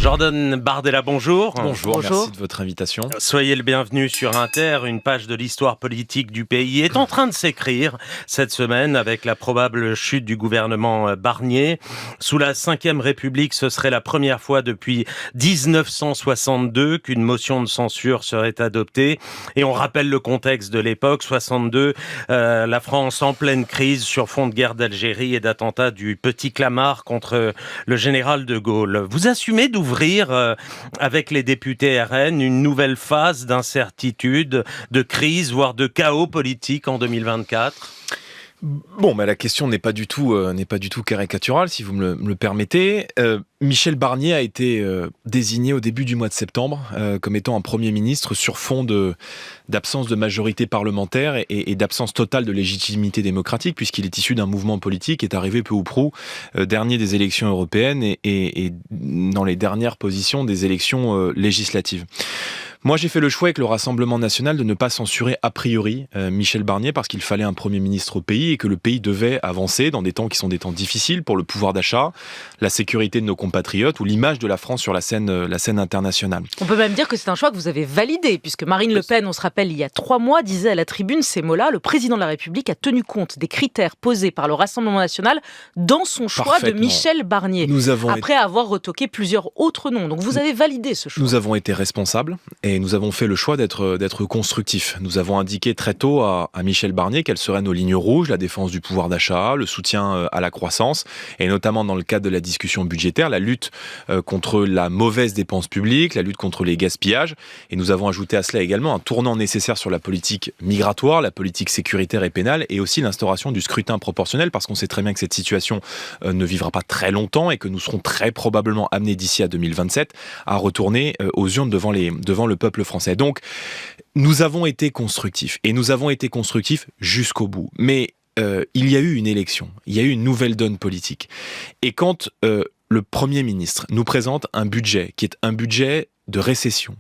Jordan Bardella, bonjour. Bonjour, merci de votre invitation. Soyez le bienvenu sur Inter. Une page de l'histoire politique du pays est en train de s'écrire cette semaine avec la probable chute du gouvernement Barnier. Sous la Ve République, ce serait la première fois depuis 1962 qu'une motion de censure serait adoptée. Et on rappelle le contexte de l'époque, 62, la France en pleine crise sur fond de guerre d'Algérie et d'attentats du Petit Clamart contre le général de Gaulle. Vous assumez d'ouvrir avec les députés RN une nouvelle phase d'incertitude, de crise, voire de chaos politique en 2024 ? Bon, la question n'est pas du tout caricaturale, si vous me le permettez. Michel Barnier a été désigné au début du mois de septembre comme étant un Premier ministre sur fond d'absence de majorité parlementaire et d'absence totale de légitimité démocratique, puisqu'il est issu d'un mouvement politique, est arrivé peu ou prou dernier des élections européennes et dans les dernières positions des élections législatives. Moi, j'ai fait le choix avec le Rassemblement national de ne pas censurer a priori Michel Barnier parce qu'il fallait un Premier ministre au pays et que le pays devait avancer dans des temps qui sont des temps difficiles pour le pouvoir d'achat, la sécurité de nos compatriotes ou l'image de la France sur la scène internationale. On peut même dire que c'est un choix que vous avez validé, puisque Marine Le Pen, on se rappelle, il y a 3 mois, disait à la tribune ces mots-là: le président de la République a tenu compte des critères posés par le Rassemblement national dans son choix de Michel Barnier, après avoir retoqué plusieurs autres noms. Donc vous avez validé ce choix. Nous avons été responsables et nous avons fait le choix d'être constructifs. Nous avons indiqué très tôt à Michel Barnier quelles seraient nos lignes rouges: la défense du pouvoir d'achat, le soutien à la croissance, et notamment dans le cadre de la discussion budgétaire, la lutte contre la mauvaise dépense publique, la lutte contre les gaspillages. Et nous avons ajouté à cela également un tournant nécessaire sur la politique migratoire, la politique sécuritaire et pénale, et aussi l'instauration du scrutin proportionnel, parce qu'on sait très bien que cette situation ne vivra pas très longtemps et que nous serons très probablement amenés d'ici à 2027 à retourner aux urnes devant le peuple français. Donc, nous avons été constructifs, et nous avons été constructifs jusqu'au bout. Mais il y a eu une élection, il y a eu une nouvelle donne politique. Et quand le Premier ministre nous présente un budget qui est un budget de récession,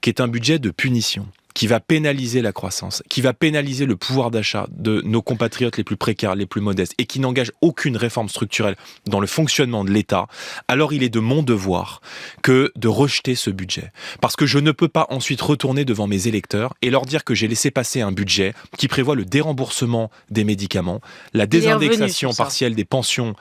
qui est un budget de punition, qui va pénaliser la croissance, qui va pénaliser le pouvoir d'achat de nos compatriotes les plus précaires, les plus modestes, et qui n'engage aucune réforme structurelle dans le fonctionnement de l'État, alors il est de mon devoir que de rejeter ce budget. Parce que je ne peux pas ensuite retourner devant mes électeurs et leur dire que j'ai laissé passer un budget qui prévoit le déremboursement des médicaments, la désindexation partielle des pensions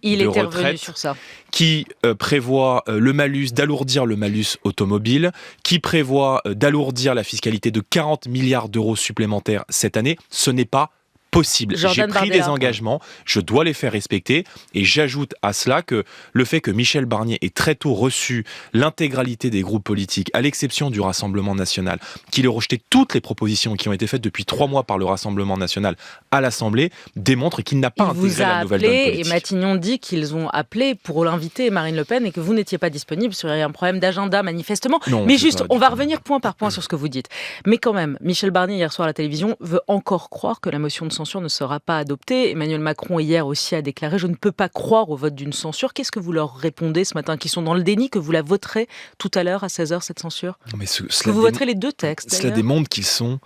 de retraite, sur ça. Qui prévoit d'alourdir le malus automobile, qui prévoit d'alourdir la fiscalité de 40 milliards d'euros supplémentaires cette année. Ce n'est pas possible. J'ai pris des engagements, je dois les faire respecter, et j'ajoute à cela que le fait que Michel Barnier ait très tôt reçu l'intégralité des groupes politiques, à l'exception du Rassemblement national, qu'il ait rejeté toutes les propositions qui ont été faites depuis 3 mois par le Rassemblement national à l'Assemblée, démontre qu'il n'a pas intégré la nouvelle donne politique. Et Matignon dit qu'ils ont appelé pour l'inviter Marine Le Pen et que vous n'étiez pas disponible sur un problème d'agenda manifestement. Non, mais juste, on va revenir point par point sur ce que vous dites. Mais quand même, Michel Barnier hier soir à la télévision veut encore croire que la motion de censure ne sera pas adoptée. Emmanuel Macron hier aussi a déclaré: je ne peux pas croire au vote d'une censure. Qu'est-ce que vous leur répondez ce matin, qui sont dans le déni, que vous la voterez tout à l'heure à 16h, cette censure? Que vous voterez les 2 textes. Cela démontre qu'ils sont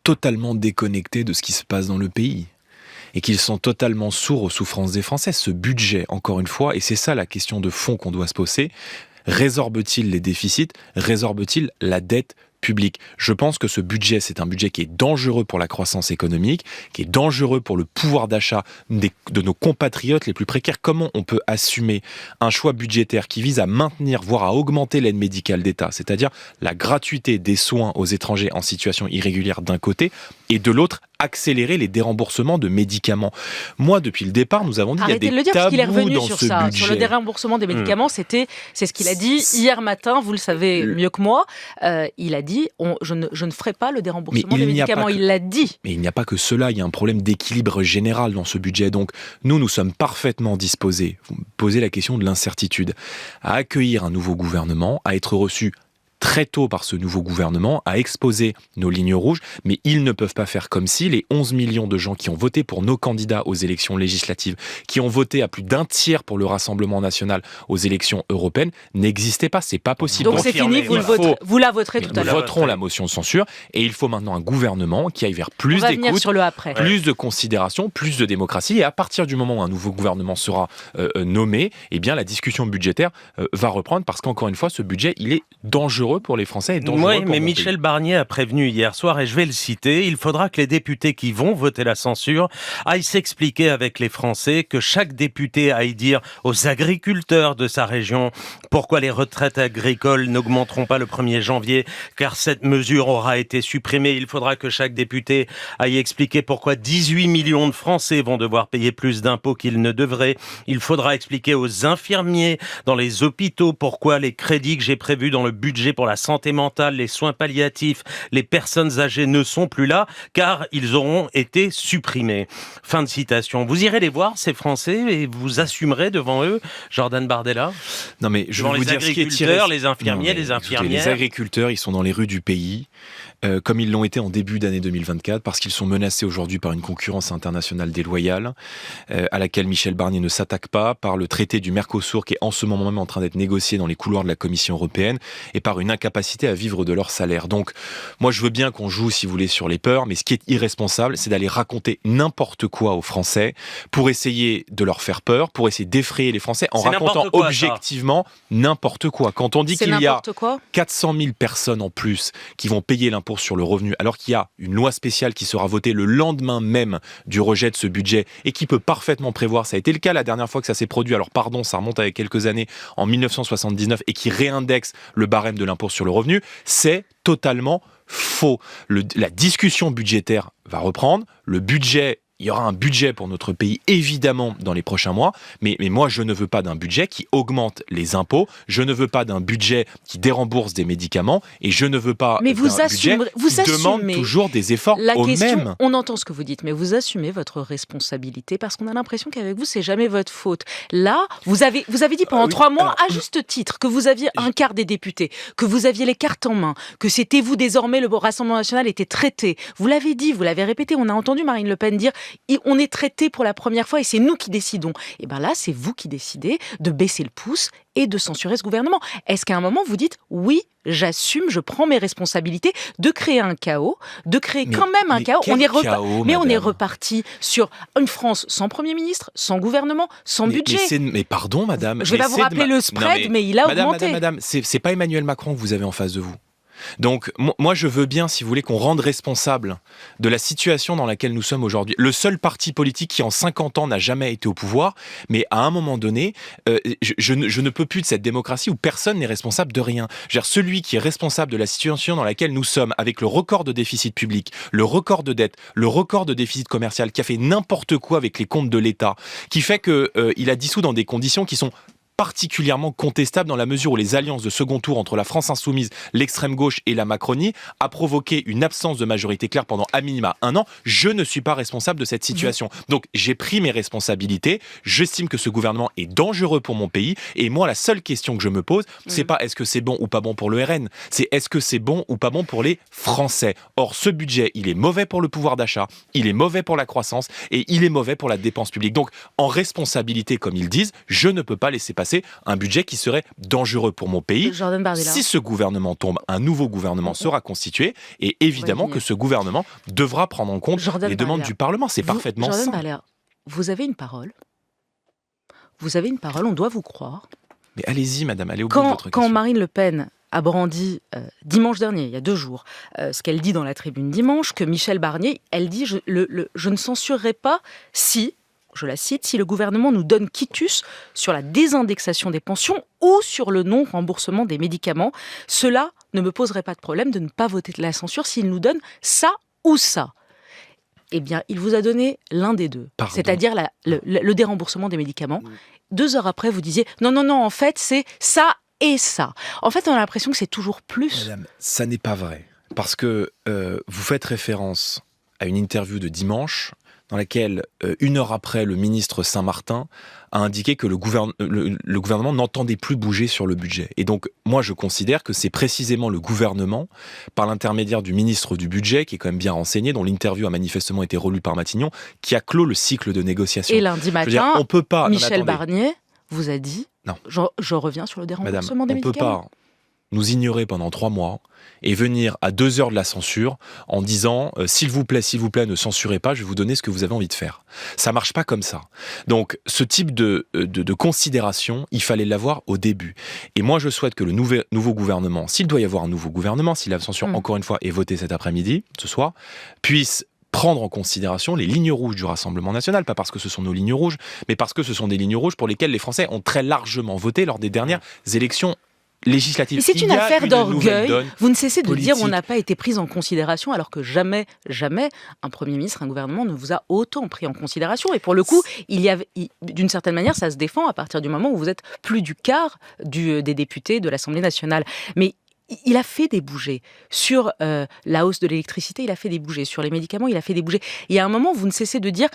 totalement déconnectés de ce qui se passe dans le pays et qu'ils sont totalement sourds aux souffrances des Français. Ce budget, encore une fois, et c'est ça la question de fond qu'on doit se poser, résorbe-t-il les déficits? Résorbe-t-il la dette publique? Je pense que ce budget, c'est un budget qui est dangereux pour la croissance économique, qui est dangereux pour le pouvoir d'achat de nos compatriotes les plus précaires. Comment on peut assumer un choix budgétaire qui vise à maintenir, voire à augmenter l'aide médicale d'État, c'est-à-dire la gratuité des soins aux étrangers en situation irrégulière d'un côté, et de l'autre, accélérer les déremboursements de médicaments. Moi, depuis le départ, nous avons dit qu'il y a des tabous dans ce budget. Sur le déremboursement des médicaments, c'est ce qu'il a dit hier matin, vous le savez mieux que moi. Il a dit je ne ferai pas le déremboursement des médicaments. Il l'a dit. Mais il n'y a pas que cela, il y a un problème d'équilibre général dans ce budget. Donc nous sommes parfaitement disposés, vous me posez la question de l'incertitude, à accueillir un nouveau gouvernement, à être reçus très tôt par ce nouveau gouvernement, à exposer nos lignes rouges, mais ils ne peuvent pas faire comme si les 11 millions de gens qui ont voté pour nos candidats aux élections législatives, qui ont voté à plus d'un tiers pour le Rassemblement national aux élections européennes, n'existaient pas. C'est pas possible. Donc c'est fini, vous la voterez tout à l'heure. Nous voterons la motion de censure et il faut maintenant un gouvernement qui aille vers plus d'écoute, plus de considération, plus de démocratie. Et à partir du moment où un nouveau gouvernement sera nommé, eh bien la discussion budgétaire va reprendre parce qu'encore une fois, ce budget, il est dangereux pour les Français et dangereux pour mais mon Michel pays. Barnier a prévenu hier soir, et je vais le citer, il faudra que les députés qui vont voter la censure aillent s'expliquer avec les Français, que chaque député aille dire aux agriculteurs de sa région pourquoi les retraites agricoles n'augmenteront pas le 1er janvier, car cette mesure aura été supprimée. Il faudra que chaque député aille expliquer pourquoi 18 millions de Français vont devoir payer plus d'impôts qu'ils ne devraient. Il faudra expliquer aux infirmiers dans les hôpitaux pourquoi les crédits que j'ai prévus dans le budget pour la santé mentale, les soins palliatifs, les personnes âgées ne sont plus là, car ils auront été supprimés. Fin de citation. Vous irez les voir, ces Français, et vous assumerez devant eux, Jordan Bardella? Non mais je devant vais vous les dire ce qui est agriculteurs, les infirmiers, les infirmières. Les agriculteurs, ils sont dans les rues du pays, comme ils l'ont été en début d'année 2024, parce qu'ils sont menacés aujourd'hui par une concurrence internationale déloyale, à laquelle Michel Barnier ne s'attaque pas, par le traité du Mercosur qui est en ce moment même en train d'être négocié dans les couloirs de la Commission européenne, et par une incapacité à vivre de leur salaire. Donc, moi je veux bien qu'on joue, si vous voulez, sur les peurs, mais ce qui est irresponsable, c'est d'aller raconter n'importe quoi aux Français, pour essayer de leur faire peur, pour essayer d'effrayer les Français, en racontant objectivement n'importe quoi. Quand on dit qu'il y a 400 000 personnes en plus qui vont payer l'impôt sur le revenu, alors qu'il y a une loi spéciale qui sera votée le lendemain même du rejet de ce budget et qui peut parfaitement prévoir, ça a été le cas la dernière fois que ça s'est produit, alors pardon, ça remonte à quelques années, en 1979, et qui réindexe le barème de l'impôt sur le revenu, c'est totalement faux. La discussion budgétaire va reprendre, il y aura un budget pour notre pays, évidemment, dans les prochains mois, mais moi, je ne veux pas d'un budget qui augmente les impôts, je ne veux pas d'un budget qui dérembourse des médicaments, et je ne veux pas d'un budget qui demande toujours des efforts aux mêmes. On entend ce que vous dites, mais vous assumez votre responsabilité, parce qu'on a l'impression qu'avec vous, c'est jamais votre faute. Là, vous avez dit pendant 3 mois, à juste titre, que vous aviez un quart des députés, que vous aviez les cartes en main, que c'était vous désormais, le Rassemblement national était traité. Vous l'avez dit, vous l'avez répété, on a entendu Marine Le Pen dire on est traité pour la première fois et c'est nous qui décidons. Et bien là, c'est vous qui décidez de baisser le pouce et de censurer ce gouvernement. Est-ce qu'à un moment, vous dites « oui, j'assume, je prends mes responsabilités » de créer un chaos, de créer quand même un chaos. On est reparti sur une France sans Premier ministre, sans gouvernement, sans budget. Mais pardon, madame. Je vais pas vous rappeler le spread, mais il a augmenté. Madame, c'est pas Emmanuel Macron que vous avez en face de vous. Donc, moi, je veux bien, si vous voulez, qu'on rende responsable de la situation dans laquelle nous sommes aujourd'hui. Le seul parti politique qui, en 50 ans, n'a jamais été au pouvoir, mais à un moment donné, je ne peux plus de cette démocratie où personne n'est responsable de rien. Celui qui est responsable de la situation dans laquelle nous sommes, avec le record de déficit public, le record de dette, le record de déficit commercial, qui a fait n'importe quoi avec les comptes de l'État, qui fait qu'il a dissous dans des conditions qui sont particulièrement contestable dans la mesure où les alliances de second tour entre la France insoumise, l'extrême gauche et la Macronie a provoqué une absence de majorité claire pendant à minima 1 an. Je ne suis pas responsable de cette situation. Donc j'ai pris mes responsabilités. J'estime que ce gouvernement est dangereux pour mon pays. Et moi, la seule question que je me pose, c'est pas est-ce que c'est bon ou pas bon pour le RN, c'est est-ce que c'est bon ou pas bon pour les Français. Or, ce budget, il est mauvais pour le pouvoir d'achat, il est mauvais pour la croissance et il est mauvais pour la dépense publique. Donc, en responsabilité, comme ils disent, je ne peux pas laisser passer un budget qui serait dangereux pour mon pays. Si ce gouvernement tombe, un nouveau gouvernement sera constitué et évidemment que ce gouvernement devra prendre en compte les demandes du Parlement. C'est parfaitement sain. Vous avez une parole. Vous avez une parole, on doit vous croire. Mais allez-y, madame, allez au bout de votre question. Quand Marine Le Pen a brandi dimanche dernier, il y a 2 jours, ce qu'elle dit dans la tribune dimanche, que Michel Barnier, elle dit je ne censurerai pas si, je la cite, si le gouvernement nous donne quitus sur la désindexation des pensions ou sur le non-remboursement des médicaments. Cela ne me poserait pas de problème de ne pas voter de la censure s'il nous donne ça ou ça. Eh bien, il vous a donné l'un des deux, c'est-à-dire le déremboursement des médicaments. 2 heures après, vous disiez non, en fait, c'est ça et ça. En fait, on a l'impression que c'est toujours plus. Madame, ça n'est pas vrai. Parce que vous faites référence à une interview de dimanche dans laquelle, une heure après, le ministre Saint-Martin a indiqué que le gouvernement n'entendait plus bouger sur le budget. Et donc, moi, je considère que c'est précisément le gouvernement, par l'intermédiaire du ministre du budget, qui est quand même bien renseigné, dont l'interview a manifestement été relue par Matignon, qui a clos le cycle de négociation. Et lundi matin, on peut pas, Michel Barnier vous a dit, non. Je reviens sur le déremboursement des médicaments. On ne peut pas nous ignorer pendant 3 mois et venir à 2 heures de la censure en disant s'il vous plaît, ne censurez pas, je vais vous donner ce que vous avez envie de faire. Ça marche pas comme ça. Donc ce type de considération, il fallait l'avoir au début. Et moi je souhaite que le nouveau gouvernement, s'il doit y avoir un nouveau gouvernement, si la censure encore une fois est votée cet après-midi, ce soir, puisse prendre en considération les lignes rouges du Rassemblement national, pas parce que ce sont nos lignes rouges, mais parce que ce sont des lignes rouges pour lesquelles les Français ont très largement voté lors des dernières élections législatives. Et c'est une affaire d'orgueil. Vous ne cessez de politique. dire on n'a pas été pris en considération, alors que jamais un Premier ministre, un gouvernement ne vous a autant pris en considération. Et pour le coup, d'une certaine manière, ça se défend à partir du moment où vous êtes plus du quart des députés de l'Assemblée nationale. Mais il a fait des bougées. Sur la hausse de l'électricité, il a fait des bougées. Sur les médicaments, il a fait des bougées. Et à un moment, vous ne cessez de dire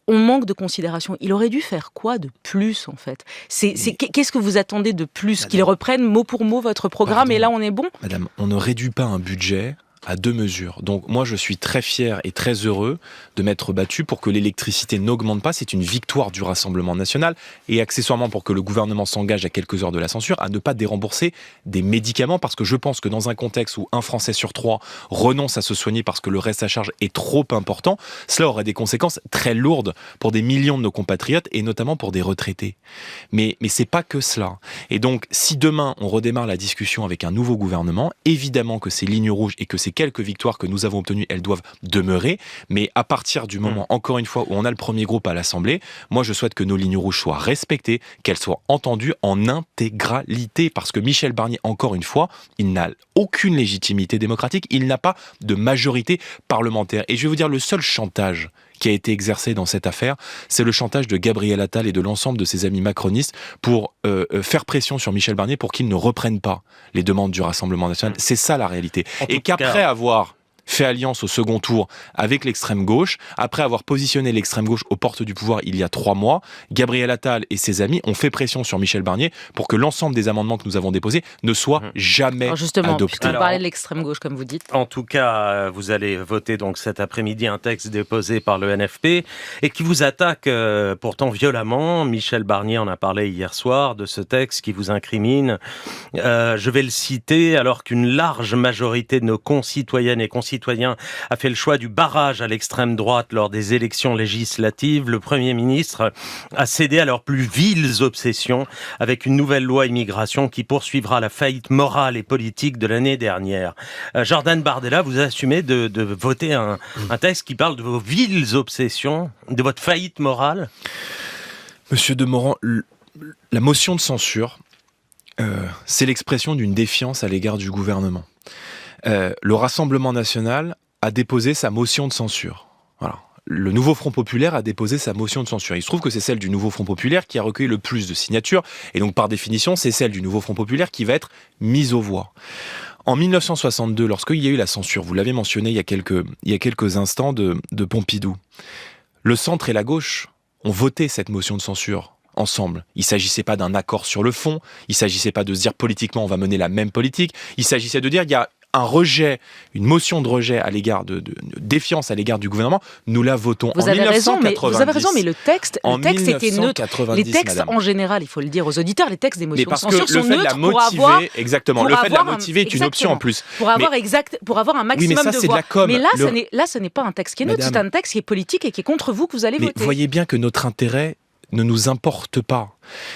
on manque de considération. Il aurait dû faire quoi de plus, en fait ? Qu'est-ce que vous attendez de plus ? Qu'il reprenne mot pour mot votre programme et là, on est bon ? Madame, on ne réduit pas un budget à 2 mesures. Donc moi, je suis très fier et très heureux de m'être battu pour que l'électricité n'augmente pas. C'est une victoire du Rassemblement national et accessoirement pour que le gouvernement s'engage à quelques heures de la censure à ne pas dérembourser des médicaments parce que je pense que dans un contexte où un Français sur 3 renonce à se soigner parce que le reste à charge est trop important, cela aurait des conséquences très lourdes pour des millions de nos compatriotes et notamment pour des retraités. Mais c'est pas que cela. Et donc, si demain on redémarre la discussion avec un nouveau gouvernement, évidemment que ces lignes rouges et que ces quelques victoires que nous avons obtenues, elles doivent demeurer, mais à partir du moment, encore une fois, où on a le premier groupe à l'Assemblée, moi je souhaite que nos lignes rouges soient respectées, qu'elles soient entendues en intégralité, parce que Michel Barnier, encore une fois, il n'a aucune légitimité démocratique, il n'a pas de majorité parlementaire. Et je vais vous dire, le seul chantage qui a été exercé dans cette affaire, c'est le chantage de Gabriel Attal et de l'ensemble de ses amis macronistes pour faire pression sur Michel Barnier pour qu'il ne reprenne pas les demandes du Rassemblement national. C'est ça la réalité. Et qu'après avoir fait alliance au second tour avec l'extrême gauche, après avoir positionné l'extrême gauche aux portes du pouvoir il y a 3 mois, Gabriel Attal et ses amis ont fait pression sur Michel Barnier pour que l'ensemble des amendements que nous avons déposés ne soient jamais adoptés. Puisque vous parlez de l'extrême gauche, comme vous dites. En tout cas, vous allez voter donc cet après-midi un texte déposé par le NFP et qui vous attaque pourtant violemment. Michel Barnier en a parlé hier soir de ce texte qui vous incrimine. Je vais le citer, alors qu'une large majorité de nos concitoyennes et concitoyens a fait le choix du barrage à l'extrême droite lors des élections législatives, le Premier ministre a cédé à leurs plus viles obsessions avec une nouvelle loi immigration qui poursuivra la faillite morale et politique de l'année dernière. Jordan Bardella, vous assumez de voter un texte qui parle de vos viles obsessions, de votre faillite morale ? Monsieur Demorand, la motion de censure, c'est l'expression d'une défiance à l'égard du gouvernement. Le Rassemblement national a déposé sa motion de censure. Voilà. Le Nouveau Front Populaire a déposé sa motion de censure. Il se trouve que c'est celle du Nouveau Front Populaire qui a recueilli le plus de signatures, et donc par définition, c'est celle du Nouveau Front Populaire qui va être mise aux voix. En 1962, lorsqu'il y a eu la censure, vous l'avez mentionné il y a quelques instants de Pompidou, le centre et la gauche ont voté cette motion de censure ensemble. Il ne s'agissait pas d'un accord sur le fond, il ne s'agissait pas de se dire politiquement on va mener la même politique, il s'agissait de dire il y a un rejet, une motion de rejet à l'égard de défiance à l'égard du gouvernement, nous la votons en 1990. Vous avez raison, mais le texte était neutre. Les textes, madame. En général, il faut le dire aux auditeurs, les textes des motions de censure sont neutres pour avoir... Exactement, le fait de la motiver est une option en plus. Pour avoir un maximum de voix. Mais là, ce n'est pas un texte qui est neutre, c'est un texte qui est politique et qui est contre vous que vous allez voter. Mais voyez bien que notre intérêt ne nous importe pas.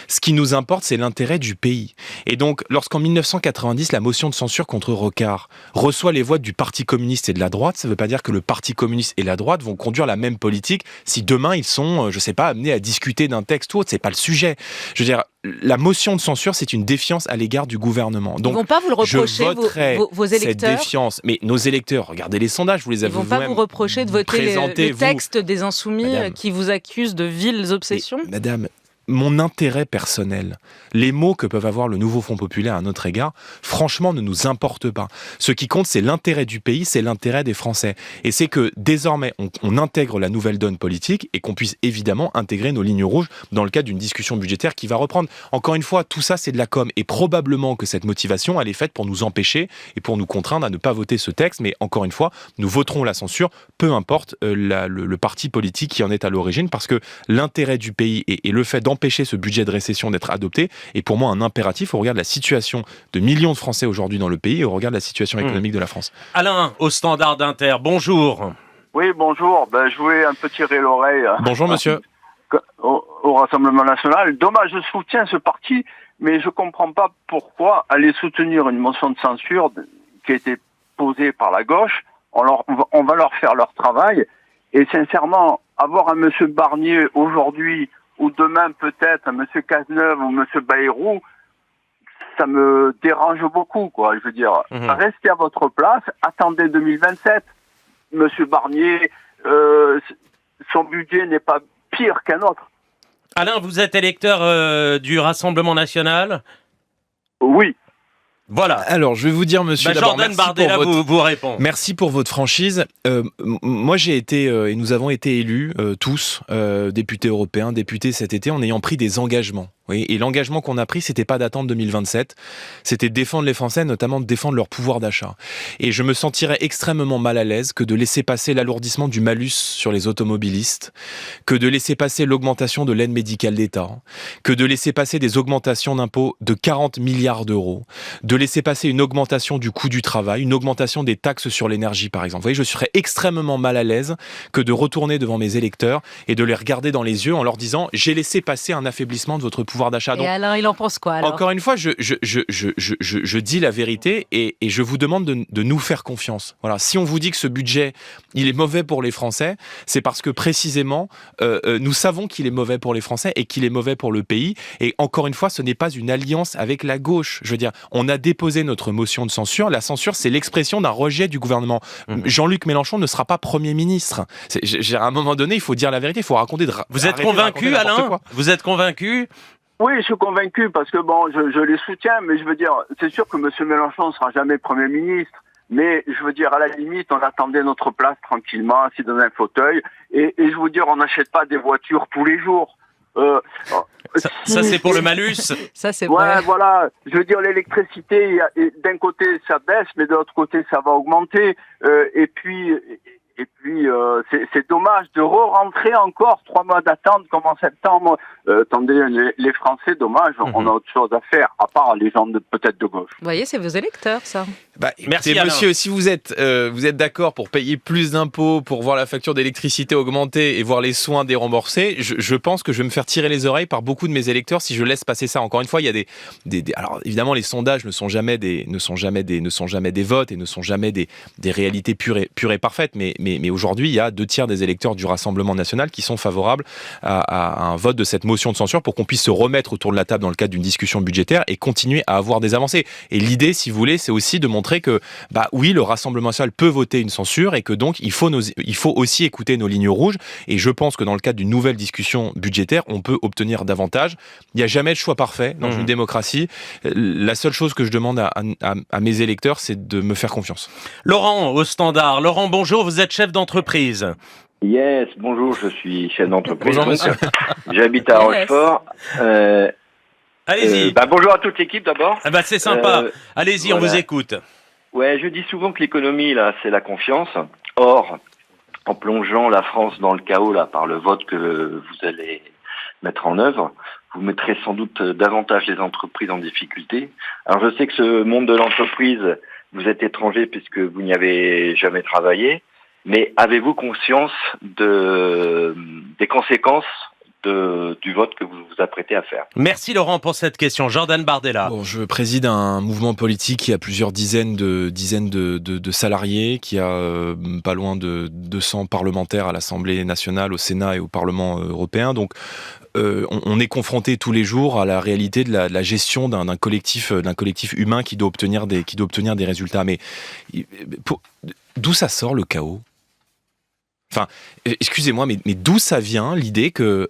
Ce qui nous importe, c'est l'intérêt du pays. Et donc, lorsqu'en 1990, la motion de censure contre Rocard reçoit les voix du Parti communiste et de la droite, ça ne veut pas dire que le Parti communiste et la droite vont conduire la même politique si demain ils sont, je ne sais pas, amenés à discuter d'un texte ou autre. C'est pas le sujet. Je veux dire, la motion de censure, c'est une défiance à l'égard du gouvernement. Donc, ils vont pas vous le reprocher, je voterai vos électeurs. Cette défiance. Mais nos électeurs, regardez les sondages, vous les avez vous-même. Ils vont pas vous reprocher de voter le texte des Insoumis qui vous accusent de viles obsessions. Madame, mon intérêt personnel, les mots que peuvent avoir le nouveau Front populaire à notre égard, franchement, ne nous importent pas. Ce qui compte, c'est l'intérêt du pays, c'est l'intérêt des Français. Et c'est que désormais, on intègre la nouvelle donne politique et qu'on puisse évidemment intégrer nos lignes rouges dans le cadre d'une discussion budgétaire qui va reprendre. Encore une fois, tout ça, c'est de la com. Et probablement que cette motivation, elle est faite pour nous empêcher et pour nous contraindre à ne pas voter ce texte. Mais encore une fois, nous voterons la censure, peu importe le parti politique qui en est à l'origine, parce que l'intérêt du pays et le fait d'empêcher ce budget de récession d'être adopté est pour moi un impératif au regard de la situation de millions de Français aujourd'hui dans le pays et au regard de la situation économique de la France. Alain, au Standard d'Inter, bonjour. Oui, bonjour. Je voulais un peu tirer l'oreille. Bonjour monsieur. Au Rassemblement National. Dommage, je soutiens ce parti, mais je comprends pas pourquoi aller soutenir une motion de censure qui a été posée par la gauche. On va leur faire leur travail. Et sincèrement, avoir un monsieur Barnier aujourd'hui ou demain peut-être un monsieur Cazeneuve ou monsieur Bayrou, ça me dérange beaucoup, quoi. Je veux dire, restez à votre place, attendez 2027. Monsieur Barnier, son budget n'est pas pire qu'un autre. Alain, vous êtes électeur du Rassemblement National ? Oui. Voilà. Alors, je vais vous dire, monsieur, d'abord, Jordan Bardella vous répond. Merci pour votre franchise. Moi, j'ai été, et nous avons été élus, tous, députés européens, députés cet été, en ayant pris des engagements. Oui, et l'engagement qu'on a pris, c'était pas d'attendre 2027, c'était de défendre les Français, notamment de défendre leur pouvoir d'achat. Et je me sentirais extrêmement mal à l'aise que de laisser passer l'alourdissement du malus sur les automobilistes, que de laisser passer l'augmentation de l'aide médicale d'État, que de laisser passer des augmentations d'impôts de 40 milliards d'euros, de laisser passer une augmentation du coût du travail, une augmentation des taxes sur l'énergie, par exemple. Vous voyez, je serais extrêmement mal à l'aise que de retourner devant mes électeurs et de les regarder dans les yeux en leur disant « j'ai laissé passer un affaiblissement de votre pouvoir d'achat ». Et Alain, il en pense quoi alors ? Encore une fois, je dis la vérité et je vous demande de nous faire confiance. Voilà. Si on vous dit que ce budget, il est mauvais pour les Français, c'est parce que précisément, nous savons qu'il est mauvais pour les Français et qu'il est mauvais pour le pays. Et encore une fois, ce n'est pas une alliance avec la gauche. Je veux dire, on a déposé notre motion de censure. La censure, c'est l'expression d'un rejet du gouvernement. Jean-Luc Mélenchon ne sera pas Premier ministre. À un moment donné, il faut dire la vérité, il faut raconter... Vous êtes convaincu, Alain ? Vous êtes convaincu ? Oui, je suis convaincu parce que je les soutiens, mais je veux dire, c'est sûr que monsieur Mélenchon ne sera jamais Premier ministre, mais je veux dire, à la limite, on attendait notre place tranquillement, assis dans un fauteuil, et je veux dire, on n'achète pas des voitures tous les jours. Ça c'est pour le malus. Ça c'est vrai. Ouais, voilà. Je veux dire, l'électricité, d'un côté ça baisse, mais de l'autre côté ça va augmenter. Et puis c'est dommage de re-rentrer encore 3 mois d'attente comme en septembre. Attendez, les Français, dommage, on a autre chose à faire, à part les gens peut-être de gauche. Vous voyez, c'est vos électeurs, ça. Merci, monsieur, si vous êtes d'accord pour payer plus d'impôts, pour voir la facture d'électricité augmenter et voir les soins déremboursés, je pense que je vais me faire tirer les oreilles par beaucoup de mes électeurs si je laisse passer ça. Encore une fois, il y a alors évidemment, les sondages ne sont jamais des votes et ne sont jamais des réalités pures et parfaites, mais aujourd'hui, il y a 2/3 des électeurs du Rassemblement National qui sont favorables à un vote de cette motion de censure pour qu'on puisse se remettre autour de la table dans le cadre d'une discussion budgétaire et continuer à avoir des avancées. Et l'idée, si vous voulez, c'est aussi de montrer que, oui, le Rassemblement National peut voter une censure et que donc il faut aussi écouter nos lignes rouges. Et je pense que dans le cadre d'une nouvelle discussion budgétaire, on peut obtenir davantage. Il n'y a jamais de choix parfait dans une démocratie. La seule chose que je demande à mes électeurs, c'est de me faire confiance. Laurent, au Standard. Laurent, bonjour, vous êtes chef d'entreprise. Yes, bonjour, je suis chef d'entreprise. Bonjour monsieur. J'habite à Rochefort. Allez-y. Bonjour à toute l'équipe d'abord. C'est sympa. Allez-y, voilà. On vous écoute. Ouais, je dis souvent que l'économie, là, c'est la confiance. Or, en plongeant la France dans le chaos, là, par le vote que vous allez mettre en œuvre, vous mettrez sans doute davantage les entreprises en difficulté. Alors, je sais que ce monde de l'entreprise, vous êtes étranger puisque vous n'y avez jamais travaillé, mais avez-vous conscience des conséquences du vote que vous vous apprêtez à faire? Merci Laurent pour cette question. Jordan Bardella. Bon, je préside un mouvement politique qui a plusieurs dizaines de salariés, qui a pas loin de 200 parlementaires à l'Assemblée nationale, au Sénat et au Parlement européen. Donc on est confronté tous les jours à la réalité de la gestion d'un collectif humain qui doit obtenir des résultats. Mais d'où ça sort le chaos ? Enfin, excusez-moi, mais d'où ça vient l'idée que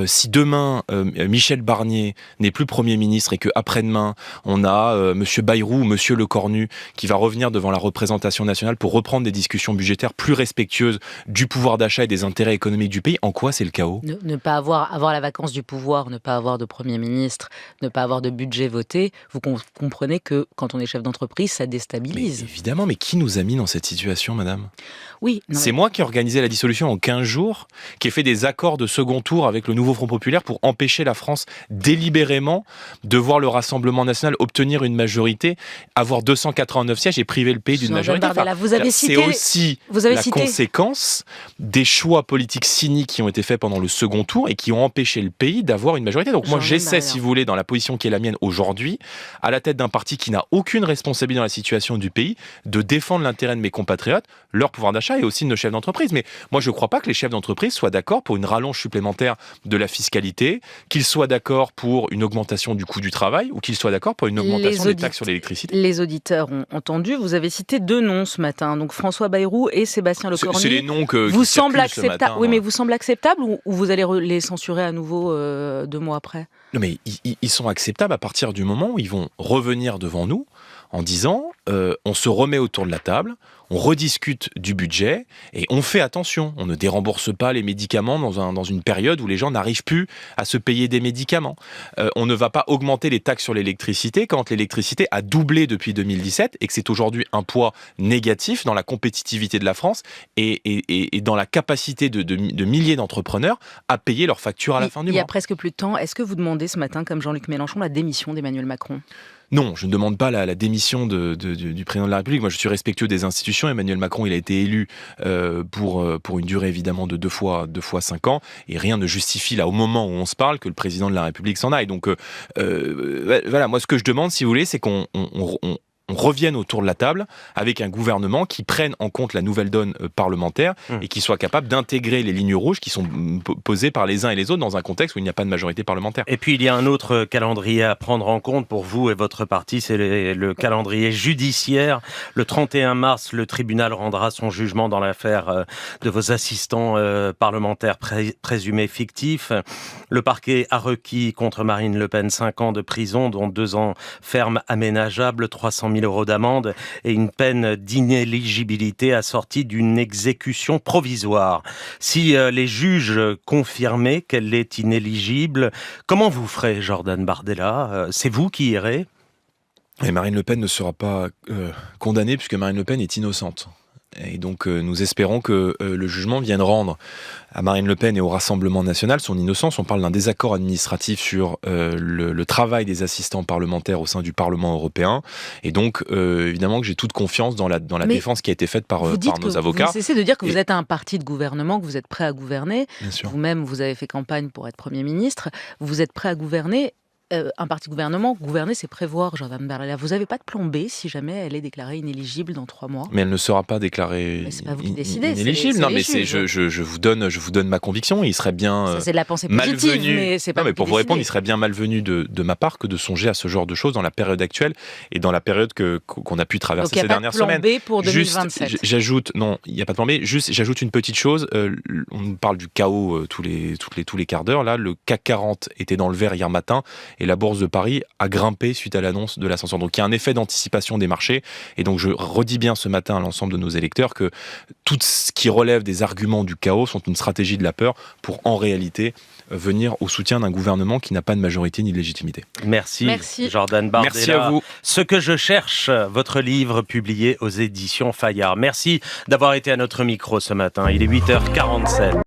si demain Michel Barnier n'est plus Premier ministre et qu'après-demain on a Monsieur Bayrou ou Monsieur Lecornu qui va revenir devant la représentation nationale pour reprendre des discussions budgétaires plus respectueuses du pouvoir d'achat et des intérêts économiques du pays, en quoi c'est le chaos ? Ne pas avoir la vacance du pouvoir, ne pas avoir de Premier ministre, ne pas avoir de budget voté, vous comprenez que quand on est chef d'entreprise, ça déstabilise. Mais évidemment, mais qui nous a mis dans cette situation, madame ? Oui, C'est moi qui ai organisé la dissolution en 15 jours, qui ai fait des accords de second tour avec le nouveau Front Populaire pour empêcher la France délibérément de voir le Rassemblement National obtenir une majorité, avoir 289 sièges et priver le pays d'une majorité. Bardella, vous avez c'est cité, aussi la conséquence des choix politiques cyniques qui ont été faits pendant le second tour et qui ont empêché le pays d'avoir une majorité. Donc moi j'essaie, si vous voulez, dans la position qui est la mienne aujourd'hui, à la tête d'un parti qui n'a aucune responsabilité dans la situation du pays, de défendre l'intérêt de mes compatriotes, leur pouvoir d'achat et aussi de nos chefs d'entreprise. Mais moi, je ne crois pas que les chefs d'entreprise soient d'accord pour une rallonge supplémentaire de la fiscalité, qu'ils soient d'accord pour une augmentation du coût du travail ou qu'ils soient d'accord pour une augmentation des taxes sur l'électricité. Les auditeurs ont entendu. Vous avez cité 2 noms ce matin, donc François Bayrou et Sébastien Lecornu. C'est les noms que vous semblent acceptables. Matin, oui, mais vous semblent acceptables ou vous allez les censurer à nouveau 2 mois après ? Non, mais ils sont acceptables à partir du moment où ils vont revenir devant nous en disant on se remet autour de la table, on rediscute du budget et on fait attention. On ne dérembourse pas les médicaments dans une période où les gens n'arrivent plus à se payer des médicaments. On ne va pas augmenter les taxes sur l'électricité quand l'électricité a doublé depuis 2017 et que c'est aujourd'hui un poids négatif dans la compétitivité de la France et dans la capacité de milliers d'entrepreneurs à payer leurs factures à la fin du mois. Il y a presque plus de temps. Est-ce que vous demandez ce matin, comme Jean-Luc Mélenchon, la démission d'Emmanuel Macron ? Non, je ne demande pas la démission du président de la République. Moi, je suis respectueux des institutions. Emmanuel Macron, il a été élu pour une durée évidemment de 2 fois 5 ans, et rien ne justifie là au moment où on se parle que le président de la République s'en aille. Donc voilà, moi ce que je demande, si vous voulez, c'est qu'on revienne autour de la table avec un gouvernement qui prenne en compte la nouvelle donne parlementaire et qui soit capable d'intégrer les lignes rouges qui sont posées par les uns et les autres dans un contexte où il n'y a pas de majorité parlementaire. Et puis il y a un autre calendrier à prendre en compte pour vous et votre parti, c'est le calendrier judiciaire. Le 31 mars, le tribunal rendra son jugement dans l'affaire de vos assistants parlementaires présumés fictifs. Le parquet a requis contre Marine Le Pen 5 ans de prison, dont 2 ans ferme aménageable, 300 000 € d'amende et une peine d'inéligibilité assortie d'une exécution provisoire. Si les juges confirmaient qu'elle est inéligible, comment vous ferez, Jordan Bardella ? C'est vous qui irez ? Et Marine Le Pen ne sera pas condamnée puisque Marine Le Pen est innocente. Et donc nous espérons que le jugement vienne rendre à Marine Le Pen et au Rassemblement National son innocence. On parle d'un désaccord administratif sur le travail des assistants parlementaires au sein du Parlement européen. Et donc évidemment que j'ai toute confiance dans la défense qui a été faite par nos avocats. Vous cessez de dire que vous êtes un parti de gouvernement, que vous êtes prêt à gouverner. Bien sûr. Vous-même, vous avez fait campagne pour être Premier ministre. Vous êtes prêt à gouverner. Un parti gouvernement, gouverner, c'est prévoir, Jordan Bardella. Vous n'avez pas de plan B si jamais elle est déclarée inéligible dans 3 mois ? Mais elle ne sera pas déclarée c'est pas vous qui décidez, inéligible. c'est Non, les mais juges. je vous donne ma conviction. Il serait bien Ça, c'est de la pensée positive, malvenu. mais c'est pas Non, mais vous pour qui vous répondre, décidez. il serait bien malvenu de ma part que de songer à ce genre de choses dans la période actuelle et dans la période qu'on a pu traverser ces dernières semaines. Donc il n'y a pas de plan B pour 2027. J'ajoute, non, il n'y a pas de plan B. Juste, j'ajoute une petite chose. On parle du chaos tous les quarts d'heure. Là, le CAC 40 était dans le vert hier matin et la bourse de Paris a grimpé suite à l'annonce de l'ascension. Donc il y a un effet d'anticipation des marchés. Et donc je redis bien ce matin à l'ensemble de nos électeurs que tout ce qui relève des arguments du chaos sont une stratégie de la peur pour en réalité venir au soutien d'un gouvernement qui n'a pas de majorité ni de légitimité. Merci. Jordan Bardella. Merci à vous. Ce que je cherche, votre livre publié aux éditions Fayard. Merci d'avoir été à notre micro ce matin. Il est 8h47.